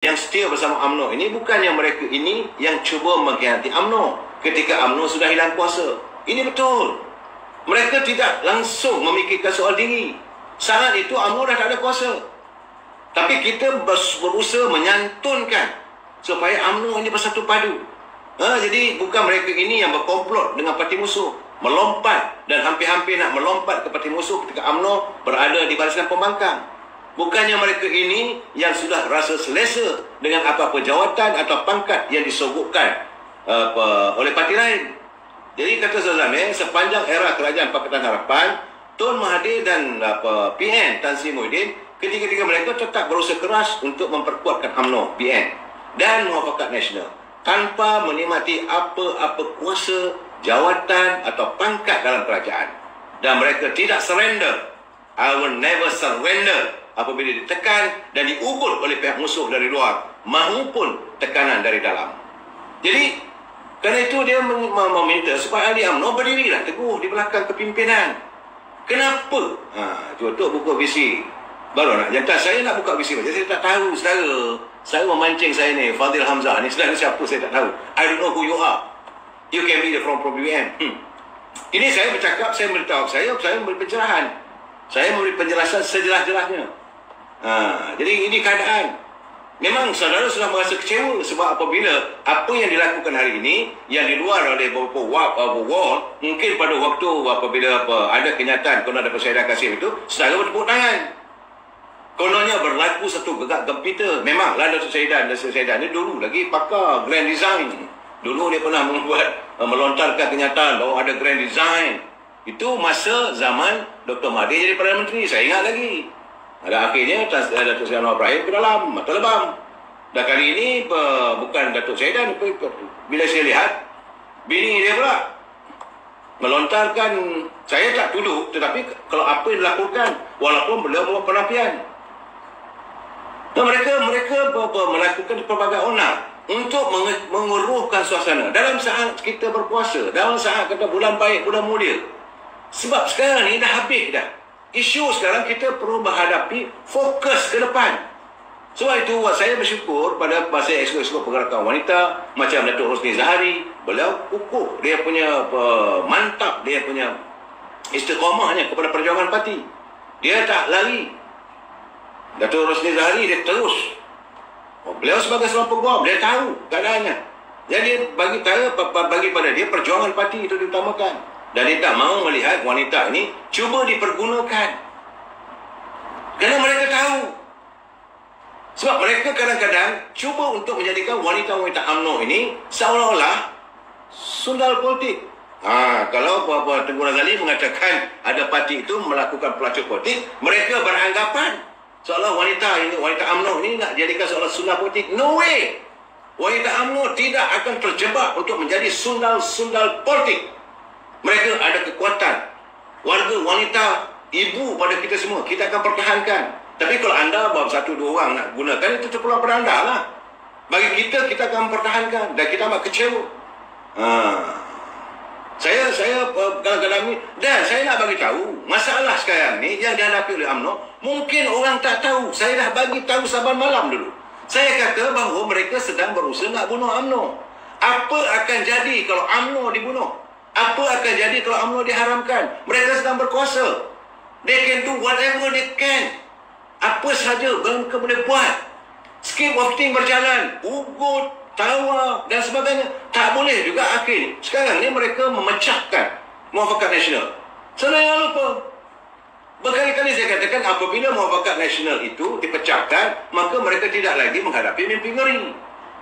yang setia bersama UMNO ini bukannya mereka ini yang cuba mengkhianati UMNO ketika UMNO sudah hilang kuasa. Ini betul. Mereka tidak langsung memikirkan soal diri. Saat itu UMNO dah tak ada kuasa. Tapi kita berusaha menyantunkan supaya UMNO ini bersatu padu. Jadi bukan mereka ini yang berkomplot dengan parti musuh, melompat dan hampir-hampir nak melompat ke parti musuh ketika UMNO berada di barisan pembangkang. Bukannya mereka ini yang sudah rasa selesa dengan apa-apa jawatan atau pangkat yang disogokkan oleh parti lain. Jadi kata Ustaz Zamir, sepanjang era kerajaan Pakatan Harapan, Tun Mahathir dan PN Tan Sri Muhyiddin, ketiga-tiga mereka tetap berusaha keras untuk memperkuatkan UMNO, PN dan Muafakat Nasional tanpa menikmati apa-apa kuasa, jawatan atau pangkat dalam kerajaan. Dan mereka tidak surrender. I will never surrender apabila ditekan dan diugut oleh pihak musuh dari luar maupun tekanan dari dalam. Jadi kerana itu dia meminta supaya ahli UMNO berdirilah teguh di belakang kepimpinan. Kenapa? Tutup buku visi. Baru nak jantan saya nak buka visi baca. Saya tak tahu saudara. Saya memancing saya ni Fadil Hamzah ni saudara siapa saya tak tahu. I don't know who you are. You can be from PBN. Ini saya bercakap, saya beritahu saya memberi pencerahan. Saya memberi penjelasan sejelas-jelasnya. Jadi ini keadaan. Memang saudara sudah merasa kecewa sebab apabila apa yang dilakukan hari ini yang di luar oleh beberapa wall, mungkin pada waktu apabila ada kenyataan konon ada Persyahidan Kasim itu, saudara bertepuk tangan. Kononnya berlaku satu gegak gempita. Memanglah Datuk Syehidan ini dulu lagi pakar grand design. Dulu dia pernah melontarkan kenyataan bahawa ada grand design. Itu masa zaman Dr. Mahathir jadi Perdana Menteri. Saya ingat lagi. Ada akhirnya Datuk Seri Anwar Ibrahim ke dalam mata lebam. Dan kali ini bukan Datuk Syehidan. Bila saya lihat, bini dia pula melontarkan, saya tak tuduh, tetapi kalau apa yang dilakukan, walaupun beliau membuat penafian. Dan mereka melakukan pelbagai onar untuk mengeruhkan suasana dalam saat kita berpuasa, dalam saat kata bulan baik, bulan mulia. Sebab sekarang ni dah habis dah. Isu sekarang kita perlu menghadapi fokus ke depan. Sebab itu saya bersyukur pada masa ekskul pergerakan wanita macam Datuk Rosni Zahari, beliau kukuh dia punya mantap, dia punya istiqamahnya kepada perjuangan parti. Dia tak lari. Datuk Rosni Zahari dia terus. Beliau sebagai seorang peguam, dia tahu keadaannya. Jadi bagi pada dia perjuangan parti itu diutamakan. Dan dia tak mahu melihat wanita ini cuba dipergunakan. Kerana mereka tahu. Sebab mereka kadang-kadang cuba untuk menjadikan wanita-wanita UMNO ini seolah-olah sundal politik. Kalau Tengku Razali mengatakan ada parti itu melakukan pelacur politik, mereka beranggapan seolah wanita UMNO ini nak jadikan seolah sundal politik. No way. Wanita UMNO tidak akan terjebak untuk menjadi sundal politik. Mereka ada kekuatan. Warga, wanita, ibu pada kita semua. Kita akan pertahankan. Tapi kalau anda bawa satu dua orang nak gunakan, itu terpulang pada anda lah. Bagi kita akan pertahankan. Dan kita amat kecewa. Saya kadang-kadang ni, dan saya nak bagi tahu, masalah sekarang ni yang dihadapi oleh UMNO, mungkin orang tak tahu. Saya dah bagi tahu saban malam dulu. Saya kata bahawa mereka sedang berusaha nak bunuh UMNO. Apa akan jadi kalau UMNO dibunuh? Apa akan jadi kalau UMNO diharamkan? Mereka sedang berkuasa. They can do whatever they can. Apa sahaja mereka boleh buat. Scheme of thing berjalan. Ugut, tawa dan sebagainya. Tak boleh juga akhir. Sekarang ni mereka memecahkan Muafakat Nasional. Jangan lupa. Berkali-kali saya katakan apabila Muafakat Nasional itu dipecahkan, maka mereka tidak lagi menghadapi mimpi ngeri.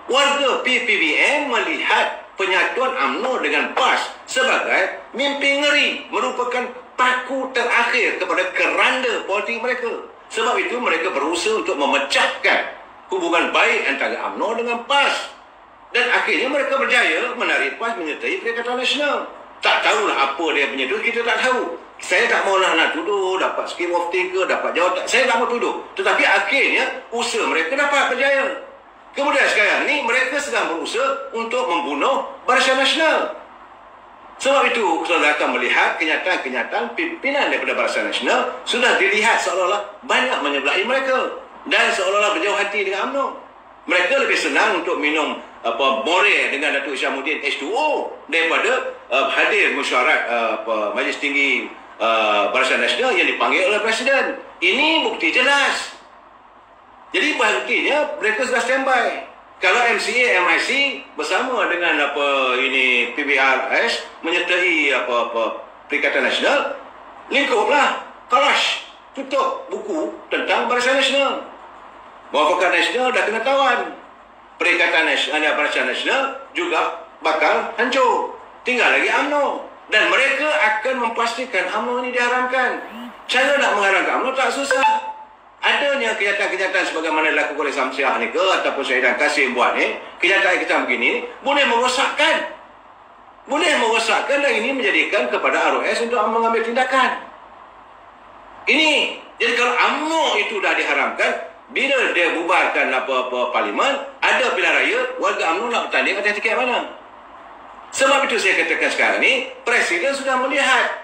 Warga PPBN melihat penyatuan UMNO dengan PAS sebagai mimpi ngeri, merupakan paku terakhir kepada keranda politik mereka. Sebab itu mereka berusaha untuk memecahkan hubungan baik antara UMNO dengan PAS. Dan akhirnya mereka berjaya menarik PAS menyertai Perikatan Nasional. Tak tahulah apa dia punya duit, kita tak tahu. Saya tak mahu nak tuduh, dapat scheme of thing ke, dapat jawatan. Saya tak mahu tuduh. Tetapi akhirnya usaha mereka dapat berjaya. Kemudian sekarang ni mereka sedang berusaha untuk membunuh Barisan Nasional. Sebab itu saudara akan melihat kenyataan-kenyataan pimpinan daripada Barisan Nasional sudah dilihat seolah-olah banyak menyebelahi mereka dan seolah-olah berjauh hati dengan UMNO. Mereka lebih senang untuk minum boreh dengan Datuk Isyamuddin H2O daripada hadir mesyuarat Majlis Tinggi Barisan Nasional yang dipanggil oleh Presiden. Ini bukti jelas. Jadi buktinya mereka sudah standby. Kalau MCA, MIC bersama dengan PBRS menyertai Perikatan Nasional, lingkuplah, kalash, tutup buku tentang Barisan Nasional. Muafakat Nasional dah kena tawan. Perikatan Nasional, Barisan Nasional juga bakal hancur. Tinggal lagi UMNO. Dan mereka akan memastikan UMNO ini diharamkan. Cara nak mengharamkan UMNO tak susah. Adanya kenyataan-kenyataan sebagaimana dilakukan oleh Samsiah ni ke ataupun Syahidan Kasim buat ni, kenyataan-kenyataan begini boleh merosakkan. Dan ini menjadikan kepada ROS untuk mengambil tindakan. Ini, jadi kalau UMNO itu dah diharamkan, bila dia bubarkan parlimen, ada pilihan raya, warga UMNO nak bertanding atas tiket mana? Sebab itu saya katakan sekarang ni, Presiden sudah melihat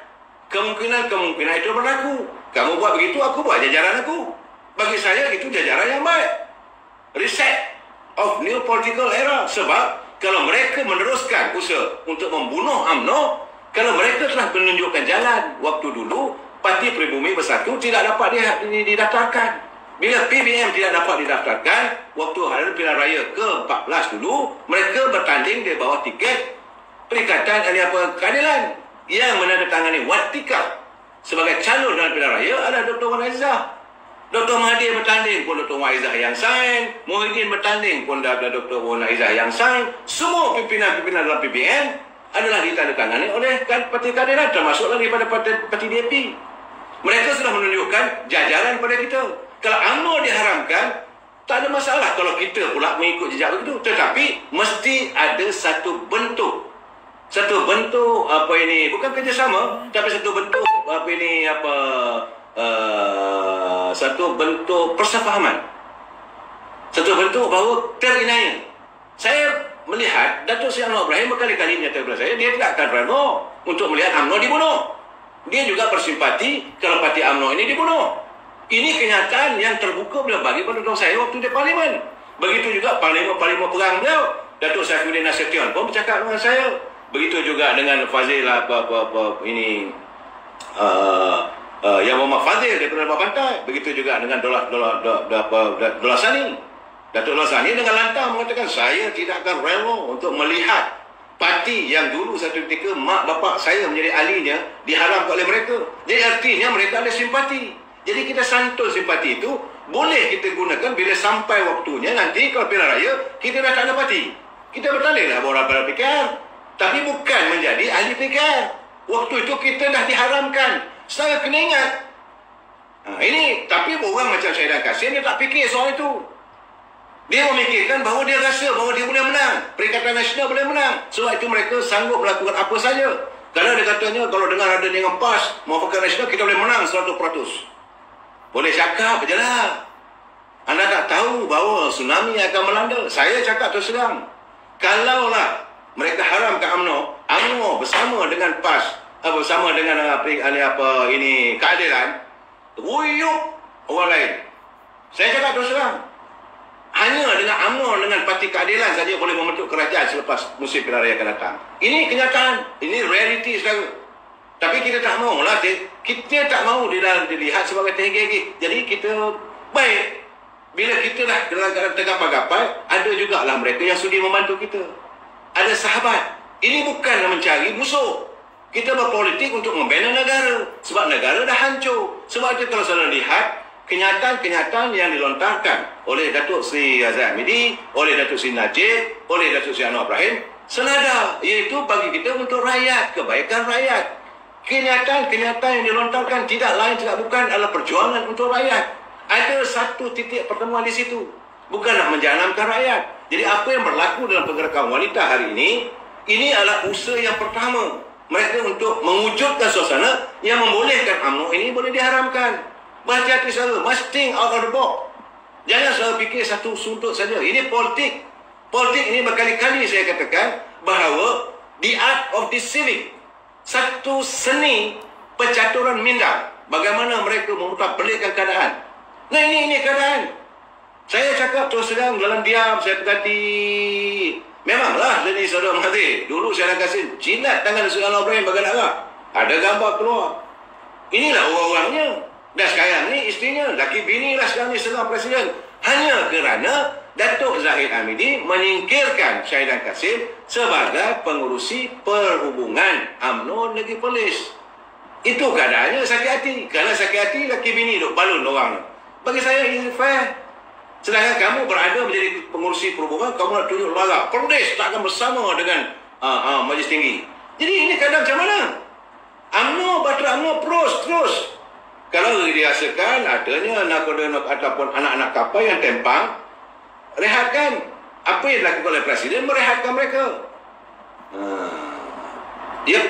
kemungkinan itu berlaku. Kamu buat begitu, aku buat jajaran aku. Bagi saya itu jajaran yang baik. Reset of new political era. Sebab kalau mereka meneruskan usaha untuk membunuh UMNO, kalau mereka telah menunjukkan jalan waktu dulu, Parti Pribumi Bersatu tidak dapat didaftarkan. Bila PBM tidak dapat didaftarkan, waktu hari pilihan raya ke-14 dulu, mereka bertanding di bawah tiket Perikatan Keadilan yang menandatangani watika sebagai calon dalam pilihan raya adalah Dr. Wan Aizah. Dr. Mahathir bertanding pun Dr. Wan Aizah yang sign, Muhyiddin bertanding pun Dr. Wan Aizah yang sign. Semua pimpinan-pimpinan dalam PBM adalah ditandatangani oleh Parti Keadilan, termasuklah daripada Parti DAP. Mereka sudah menunjukkan jajaran pada kita. Kalau UMNO diharamkan, tak ada masalah kalau kita pula mengikut jejak begitu. Tetapi mesti ada satu bentuk bukan kerjasama, tapi satu bentuk satu bentuk persefahaman, satu bentuk bahawa terinaya. Saya melihat Datuk Seri Anwar Ibrahim berkali-kali menyatakan kepada saya dia tidak akan rela untuk melihat UMNO dibunuh. Dia juga bersimpati kalau parti UMNO ini dibunuh. Ini kenyataan yang terbuka beliau bagi pada saya waktu di Parlimen. Begitu juga Parlimen perang beliau, Datuk Saifuddin Nasution pun bercakap dengan saya. Begitu juga dengan Fazil yang Muhammad Fazil daripada Lepas Pantai. Begitu juga dengan Dollah Sani. Datuk Dollah Sani dengan lantang mengatakan saya tidak akan rela untuk melihat parti yang dulu satu ketika mak bapak saya menjadi ahlinya diharamkan oleh mereka. Jadi artinya mereka ada simpati. Jadi kita santun simpati itu boleh kita gunakan bila sampai waktunya nanti kalau pilihan raya kita dah tak ada parti. Kita bertandinglah orang pada PKR. Tapi bukan menjadi ahli PKR. Waktu itu kita dah diharamkan. Saya kena ingat. Ini, tapi orang macam Syahidan Kasim dia tak fikir soal itu. Dia memikirkan bahawa dia rasa bahawa dia boleh menang. Perikatan Nasional boleh menang. Sebab itu mereka sanggup melakukan apa saja. Kerana dia katanya kalau dengar ada dengan PAS, Muafakat Nasional kita boleh menang 100%. Boleh cakap je lah. Anda tak tahu bahawa tsunami akan melanda. Saya cakap terus terang. Kalaulah mereka haramkan UMNO bersama dengan PAS, bersama dengan keadilan, ruyuk orang lain. Saya cakap terus terang. Hanya dengan UMNO dengan Parti Keadilan saja boleh membentuk kerajaan selepas musim pilihan raya akan datang. Ini kenyataan. Ini realiti sekarang. Tapi kita tak maulah. Kita tak mahu dilihat sebagai tergigit. Jadi kita baik. Bila kita dah tergapai-gapai, ada jugalah mereka yang sudi membantu kita. Ada sahabat. Ini bukan mencari musuh. Kita berpolitik untuk membina negara. Sebab negara dah hancur. Sebab itu kalau saudara lihat, kenyataan-kenyataan yang dilontarkan oleh Datuk Seri Azhar Hamidi, oleh Datuk Seri Najib, oleh Datuk Seri Anwar Ibrahim, senada. Iaitu bagi kita untuk rakyat, kebaikan rakyat. Kenyataan-kenyataan yang dilontarkan tidak lain tidak bukan adalah perjuangan untuk rakyat. Ada satu titik pertemuan di situ. Bukan nak menjanamkan rakyat. Jadi apa yang berlaku dalam pergerakan wanita hari ini adalah usaha yang pertama. Mereka untuk mewujudkan suasana yang membolehkan UMNO ini boleh diharamkan. Berhati-hati saudara. Must think out of the box. Jangan selalu fikir satu sudut saja. Ini politik. Politik ini berkali-kali saya katakan bahawa the art of deceiving. Satu seni pencaturan minda. Bagaimana mereka memutar belikkan keadaan. Nah ini keadaan. Saya cakap terus terang dalam diam, saya berkati. Memanglah jadi Saudara Mahathir. Dulu saya nak kasih jilat tangan Saudara Ibrahim bagian Arab. Ada gambar keluar. Inilah orang-orangnya. Dan sekarang ni isterinya, laki bini lah sekarang ni serang Presiden. Hanya kerana Datuk Zahid Hamidi menyingkirkan Syahidan Kasim sebagai pengurusi perhubungan UMNO Negeri Perlis. Itu keadaannya sakit hati. Kerana sakit hati, laki bini duk balun orang. Bagi saya, ini fair. Sedangkan kamu berada menjadi pengurusi perhubungan, kamu nak tunjuk lara. Perlis tak akan bersama dengan Majlis Tinggi. Jadi ini keadaan macam mana? UMNO, Batera UMNO terus. Kalau dirasakan adanya nakoda ataupun anak-anak kapal yang tempang, rehatkan. Apa yang dilakukan oleh Presiden, merehatkan mereka. Dia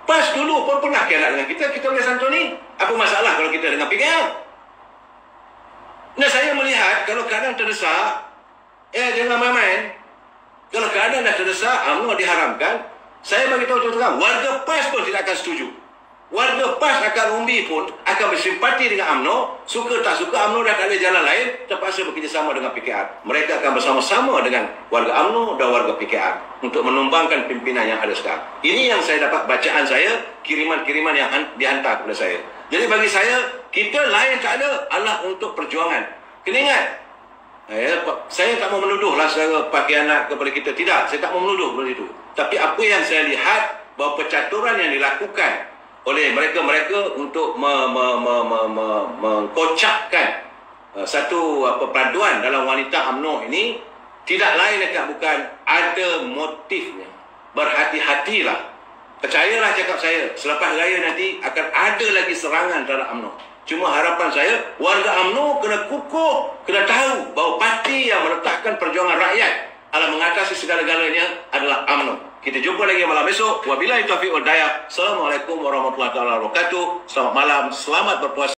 pas dulu pun pernah kena dengan kita boleh santuni. Apa masalah kalau kita dengan PKR? Nah, saya melihat kalau keadaan terdesak, jangan main-main. Kalau keadaan dah terdesak, UMNO diharamkan, saya bagi tahu terang, warga PAS pun tidak akan setuju. Warga PAS akan umbi pun akan bersimpati dengan UMNO. Suka tak suka, UMNO dah tak ada jalan lain, terpaksa bekerjasama dengan PKR. Mereka akan bersama-sama dengan warga UMNO dan warga PKR untuk menumbangkan pimpinan yang ada sekarang. Ini yang saya dapat bacaan saya, kiriman-kiriman yang dihantar kepada saya. Jadi bagi saya, kita lain tak ada, Allah untuk perjuangan. Kena ingat, saya tak mau menuduhlah secara pengkhianat kepada kita. Tidak, saya tak mau menuduh kepada itu. Tapi apa yang saya lihat, bahawa percaturan yang dilakukan oleh mereka-mereka untuk mengkocakkan satu perpaduan dalam wanita UMNO ini, tidak lain bukan ada motifnya. Berhati-hatilah. Percayalah cakap saya, selepas raya nanti akan ada lagi serangan terhadap UMNO. Cuma harapan saya, warga UMNO kena kukuh, kena tahu bahawa parti yang meletakkan perjuangan rakyat dalam mengatasi segala-galanya adalah UMNO. Kita jumpa lagi malam esok. Wabillahi taufiq wal hidayah. Assalamualaikum warahmatullahi wabarakatuh. Selamat malam, selamat berpuasa.